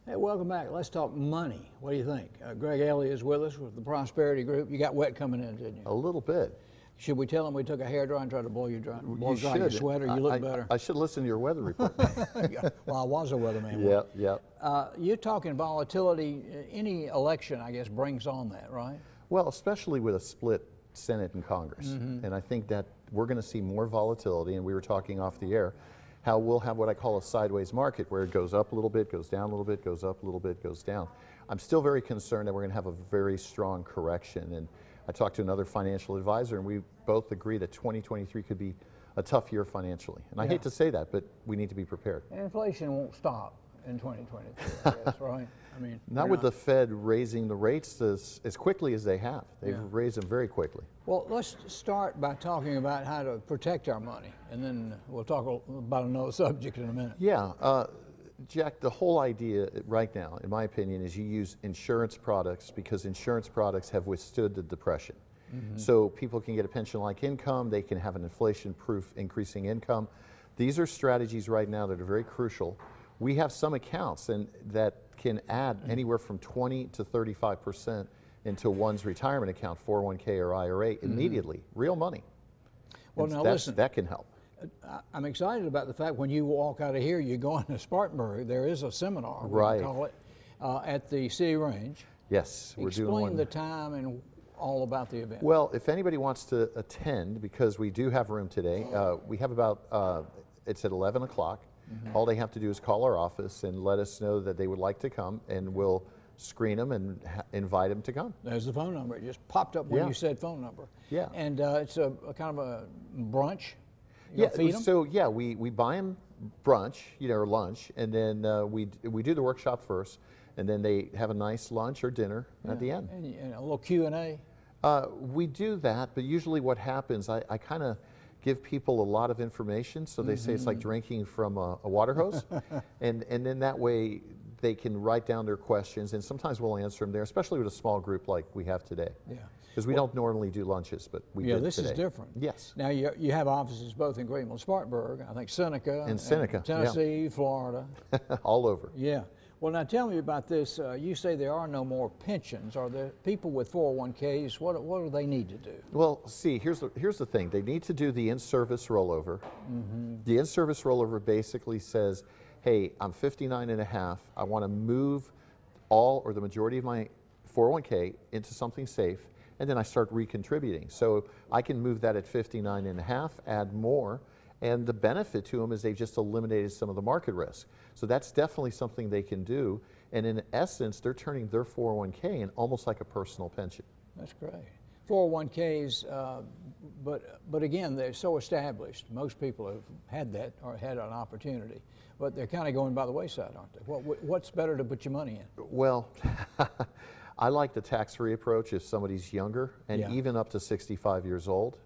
Hey, welcome back. Let's talk money. What do you think? Greg Elie is with us with the Prosperity Group. You got wet coming in, didn't you? A little bit. Should we tell him we took a hairdryer and tried to blow you dry? You Dry your should. sweater. You look better. I should listen to your weather report. Well, I was a weatherman. Yep. You're talking volatility. Any election, I guess, brings on that, right? Well, especially with a split Senate and Congress. And I think that we're going to see more volatility, and we were talking off the air, how we'll have what I call a sideways market, where it goes up a little bit, goes down a little bit, goes up a little bit, goes down. I'm still very concerned that we're going to have a very strong correction. And I talked to another financial advisor, and we both agree that 2023 could be a tough year financially. And I hate to say that, but we need to be prepared. And inflation won't stop in 2023, I guess, right? I mean, not with the Fed raising the rates as quickly as they have. They've raised them very quickly. Well, let's start by talking about how to protect our money, and then we'll talk about another subject in a minute. Yeah, Jack, the whole idea right now, in my opinion, is you use insurance products because insurance products have withstood the Depression. So people can get a pension-like income, they can have an inflation-proof increasing income. These are strategies right now that are very crucial. We have some accounts that can add anywhere from 20 to 35% into one's retirement account, 401k or IRA, immediately, real money. Well, now listen, that can help. I'm excited about the fact when you walk out of here, you're going to Spartanburg. There is a seminar, we call it, at the City Range. Yes, we're doing one. Explain the time and all about the event. Well, if anybody wants to attend, because we do have room today, we have about, it's at 11 o'clock. All they have to do is call our office and let us know that they would like to come, and we'll screen them and invite them to come. There's the phone number. It just popped up when you said phone number. Yeah. And it's a kind of a brunch. We buy them brunch, or lunch, and then we do the workshop first, and then they have a nice lunch or dinner at the end. And a little Q&A. We do that, but usually what happens, I kind of give people a lot of information, so they say it's like drinking from a water hose, and then that way they can write down their questions, and sometimes we'll answer them there, especially with a small group like we have today. Yeah. Because we don't normally do lunches, but we did this today. Is different. Yes. Now you have offices both in Greenville and Spartanburg, I think Seneca, and Tennessee, Florida. All over. Yeah. Well, now tell me about this. You say there are no more pensions. Are there people with 401ks? What do they need to do? Well, see, here's the thing. They need to do the in-service rollover. The in-service rollover basically says, hey, I'm 59 and a half. I want to move all or the majority of my 401k into something safe, and then I start recontributing. So I can move that at 59 and a half, add more, and the benefit to them is they've just eliminated some of the market risk. So that's definitely something they can do. And in essence, they're turning their 401k in almost like a personal pension. That's great. 401ks, but again, they're so established. Most people have had that or had an opportunity, but they're kind of going by the wayside, aren't they? What's better to put your money in? Well, I like the tax-free approach if somebody's younger and even up to 65 years old.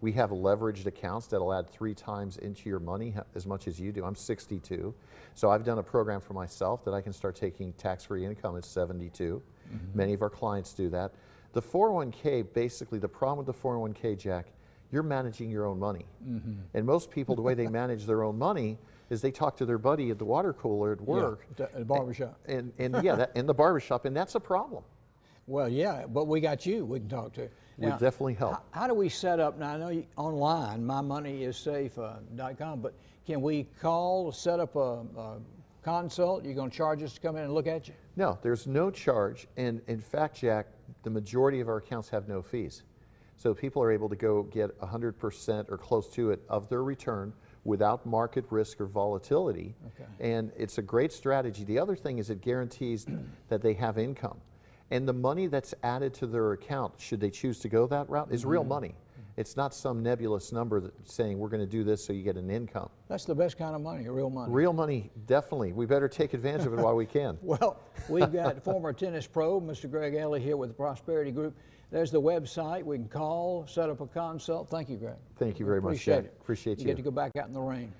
We have leveraged accounts that'll add 3 times into your money as much as you do. I'm 62, so I've done a program for myself that I can start taking tax-free income at 72. Many of our clients do that. The 401k, basically the problem with the 401k, Jack, you're managing your own money. And most people, the way they manage their own money is they talk to their buddy at the water cooler at work. At the barbershop. And in the barbershop, and that's a problem. Well, yeah, but we got you we can talk to. We definitely help. How do we set up, now I know online, mymoneyissafe.com, but can we set up a consult? You're going to charge us to come in and look at you? No, there's no charge. And in fact, Jack, the majority of our accounts have no fees. So people are able to go get 100% or close to it of their return without market risk or volatility. And it's a great strategy. The other thing is it guarantees that they have income. And the money that's added to their account, should they choose to go that route, is real money. It's not some nebulous number that's saying we're going to do this so you get an income. That's the best kind of money, real money. Real money, definitely. We better take advantage of it while we can. Well, we've got former tennis pro, Mr. Greg Elie, here with the Prosperity Group. There's the website. We can call, set up a consult. Thank you, Greg. Thank you very much, Jack. Appreciate it. Appreciate you. You get to go back out in the rain.